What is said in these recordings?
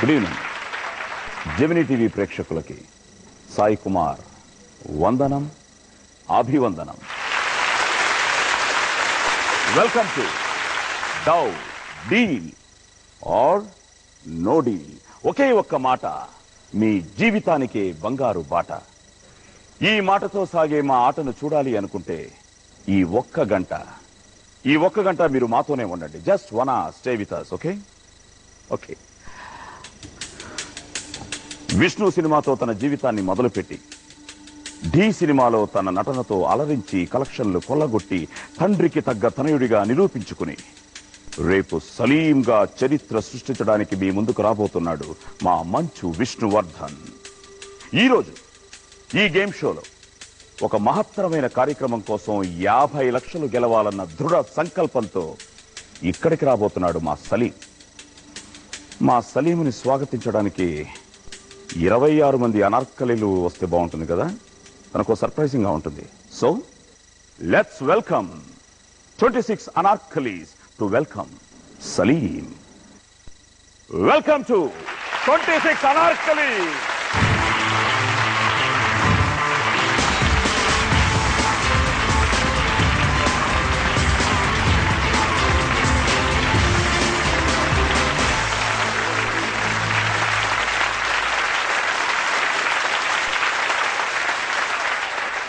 Good evening. Gemini TV ప్రేక్షకులకి సాయి కుమార్ వందనం, అభివందనం. వెల్కమ్ టు డౌ డీల్ ఆర్ నో డీల్. ఒకే ఒక్క మాట మీ జీవితానికే బంగారు బాట. ఈ మాటతో సాగే మా ఆటను చూడాలి అనుకుంటే ఈ ఒక్క గంట మీరు మాతోనే ఉండండి. Just one hour stay with us, okay? Okay. Vishnu సినిమాతో తన జీవితాన్ని మొదలుపెట్టి ఢీ సినిమాలో తన నటనతో అలరించి కలెక్షన్లు కొల్లగొట్టి తండ్రికి తగ్గ తనయుడిగా నిరూపించుకుని రేపు సలీంగా చరిత్ర సృష్టించడానికి మీ ముందుకు రాబోతున్నాడు మా మంచు విష్ణువర్ధన్. ఈరోజు ఈ గేమ్ షోలో ఒక మహత్తరమైన కార్యక్రమం కోసం 50 లక్షలు గెలవాలన్న దృఢ సంకల్పంతో ఇక్కడికి రాబోతున్నాడు మా సలీం. మా సలీంని స్వాగతించడానికి 26 మంది అనార్కలీలు వస్తే బాగుంటుంది కదా. తనకు సర్ప్రైజింగ్ గా ఉంటుంది. So let's welcome 26 Anarkalis to welcome Salim. Welcome to 26 Anarkalis.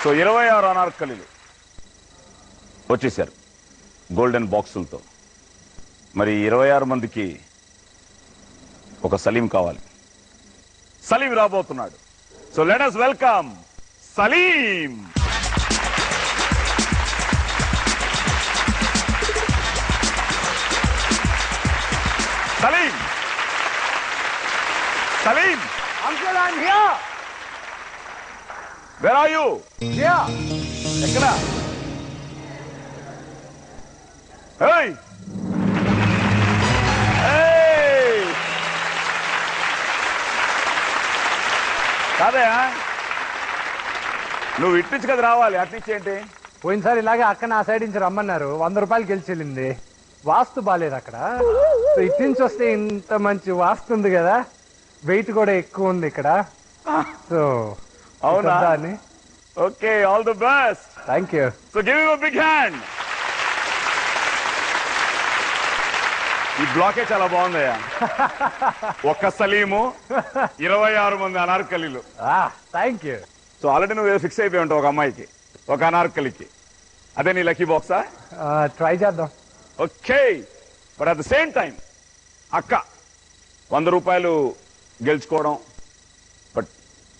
So 26 అనార్కలీలు వచ్చేసారు గోల్డెన్ బాక్సులతో. మరి 26 మందికి ఒక సలీం కావాలి. సలీం రాబోతున్నాడు. So let us welcome Salim. Salim, Salim. Uncle, I'm here. Where are you? Here. ఎక్కడ? Hey! Hey! కాదయా, నువ్వు ఇట్నుంచి కదా రావాలి. అట్నుంచి ఏంటి? పోయినసారి ఇలాగే అక్క నా సైడ్ నుంచి రమ్మన్నారు. 100 రూపాయలు గెలిచి వెళ్ళింది. వాస్తు బాలేదు అక్కడ. సో ఇటు నుంచి వస్తే ఇంత మంచి వాస్తు ఉంది కదా, వెయిట్ కూడా ఎక్కువ ఉంది ఇక్కడ. సో అవునా? అని okay, all the best. Thank you. So give him a big hand. ఈ బ్లాకే చాలా బాగుందయ్యా. ఒక్క సలీము, 26 మంది అనార్కలీలు. Thank you. సో ఆల్రెడీ నువ్వు ఫిక్స్ అయిపోయి ఉంటావు ఒక అమ్మాయికి, ఒక అనార్కలికి. అదే నీ లక్కీ బాక్సా? ట్రై చేద్దాం. Okay, but at the same time అక్క 100 రూపాయలు గెలుచుకోవడం, but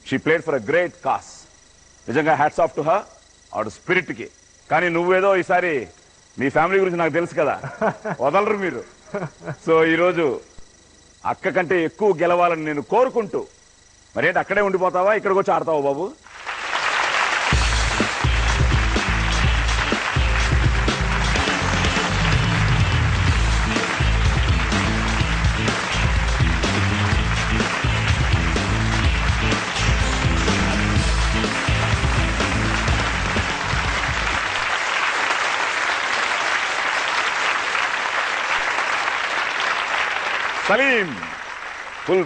she played for a great cause. నిజంగా హ్యాట్స్ ఆఫ్ టు హర్, ఆవిడ స్పిరిట్ కి. కానీ నువ్వేదో ఈసారి మీ ఫ్యామిలీ గురించి నాకు తెలుసు కదా, వదలరు మీరు. సో ఈరోజు అక్క కంటే ఎక్కువ గెలవాలని నేను కోరుకుంటూ, మరేంటి అక్కడే ఉండిపోతావా, ఇక్కడికి వచ్చి ఆడతావా బాబు? సలీం ఫుల్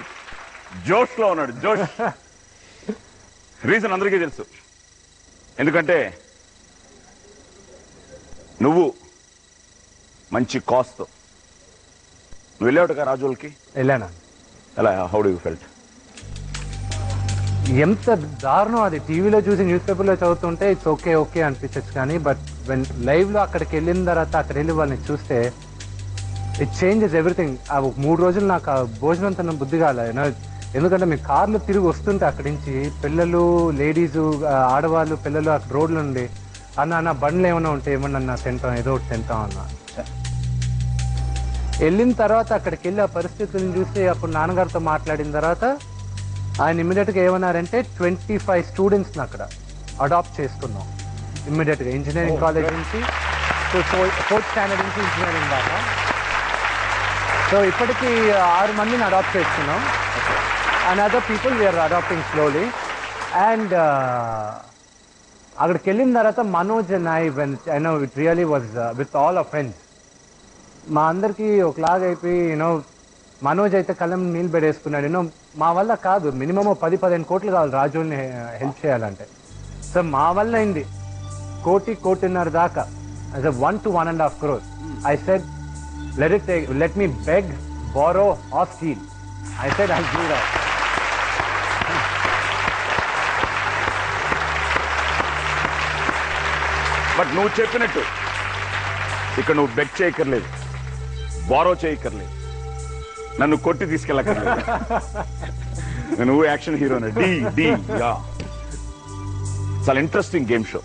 జోష్ లో ఉన్నాడు. జోష్ రీజన్ అందరికీ తెలుసు. ఎందుకంటే నువ్వు మంచి కాస్తో నువ్వు వెళ్ళావుగా రాజులకి. వెళ్ళాను. ఎలా, హౌ డు యూ ఫెల్ట్? ఎంత దారుణం అది. టీవీలో చూసి న్యూస్ పేపర్లో చదువుతుంటే ఇట్స్ ఓకే ఓకే అనిపించచ్చు, కానీ బట్ లైవ్ లో అక్కడికి వెళ్ళిన తర్వాత అక్కడ వెళ్ళి వాళ్ళని చూస్తే ఇట్ చేంజెస్ ఎవ్రీథింగ్. ఆ 3 రోజులు నాకు ఆ భోజనం తిన్న బుద్ధి కాలే. ఎందుకంటే మీ కార్లు తిరిగి వస్తుంటే అక్కడి నుంచి పిల్లలు, లేడీస్, ఆడవాళ్ళు, పిల్లలు అక్కడ రోడ్ల నుండి అన్న బండ్లు ఏమైనా ఉంటే ఏమన్నా తింటాం, ఏదో ఒకటి తింటాం అన్న. వెళ్ళిన తర్వాత అక్కడికి వెళ్ళి ఆ పరిస్థితులను చూసి అప్పుడు నాన్నగారితో మాట్లాడిన తర్వాత ఆయన ఇమ్మీడియట్ గా ఏమన్నారంటే 25 స్టూడెంట్స్ అక్కడ అడాప్ట్ చేసుకున్నాం ఇమ్మీడియట్ గా. ఇంజనీరింగ్ కాలేజ్ నుంచి 4th స్టాండర్డ్ నుంచి ఇంజనీరింగ్ దాకా. సో ఇప్పటికి 6 మందిని అడాప్ట్ చేసుకున్నాం. And other people we are adapting slowly. And అక్కడికి వెళ్ళిన తర్వాత Manoj and I know it really was with all our friends. మా అందరికి ఒకలాగా అయిపోయి మనోజ్ అయితే కళ్ళం నీళ్ళు పెడేసుకున్నాడు. మా వల్ల కాదు, మినిమం 10-15 కోట్లు కావాలి రాజుని హెల్ప్ చేయాలంటే. సో మా వల్ల అయింది 1-1.5 దాకా, as a 1 to 1.5 crores. I said, let me beg, borrow or steal. I said I'll do that. But నువ్వు చెప్పినట్టు ఇక్కడ నువ్వు బెగ్ చేయక్కర్లేదు, బారో చేయక్కర్లేదు, నన్ను కొట్టి తీసుకెళ్ళక్కర్లేదు. నువ్వు యాక్షన్ హీరోనే. డి యా, చాలా ఇంట్రెస్టింగ్ గేమ్ షో.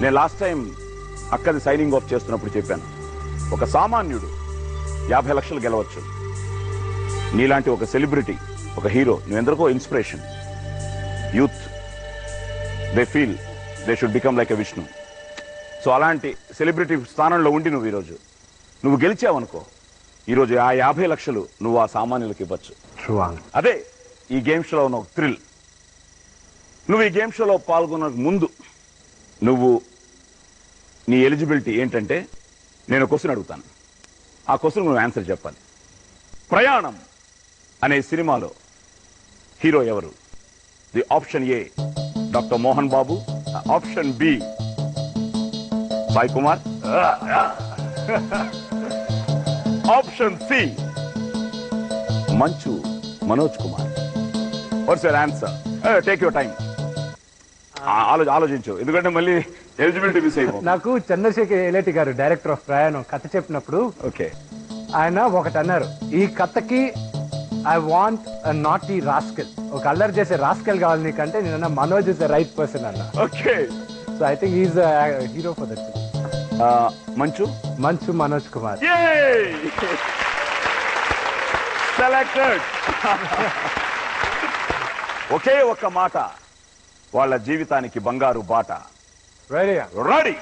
నేను లాస్ట్ టైం అక్కది సైనింగ్ ఆఫ్ చేస్తున్నప్పుడు చెప్పాను, ఒక సామాన్యుడు 50 లక్షలు గెలవచ్చు, నీలాంటి ఒక సెలబ్రిటీ, ఒక హీరో, నువ్వెందరికో inspiration. Youth they feel they should become like a Vishnu. So అలాంటి సెలబ్రిటీ స్థానంలో ఉండి నువ్వు గెలిచావనుకో, ఈరోజు ఆ 50 లక్షలు నువ్వు ఆ సామాన్యులకు ఇవ్వచ్చు. అదే ఈ గేమ్ షోలో ఉన్న థ్రిల్. నువ్వు ఈ గేమ్ షోలో పాల్గొన్న ముందు నీ ఎలిజిబిలిటీ ఏంటంటే, నేను క్వశ్చన్ అడుగుతాను, ఆ క్వశ్చన్ నువ్వు ఆన్సర్ చెప్పాలి. ప్రయాణం అనే సినిమాలో హీరో ఎవరు? The option A doctor Mohan Babu, option B Sai Kumar, option C Manchu Manoj Kumar. What's your answer? Take your time, ఆలోచించు, ఎందుకంటే మళ్ళీ ఎలిజిబిలిటీ మిస్ అయిపోయింది. నాకు చంద్రశేఖర్ ఎలేటి గారు, డైరెక్టర్ ఆఫ్ ప్రయాణం, కథ చెప్పినప్పుడు ఓకే, ఆయన ఒకటి అన్నారు, ఈ కథకి ఐ వాంట్ నాటీ రాస్కెల్, ఒక అల్లరి చేసే రాస్కెల్ కావాలి నీకంటే, నేను Manoj is the right person అన్న. Okay, so I think is hero for that. Manchu Manoj Kumar selected. ఒకే ఒక్క మాట వాళ్ళ జీవితానికి బంగారు బాట. రెడీ.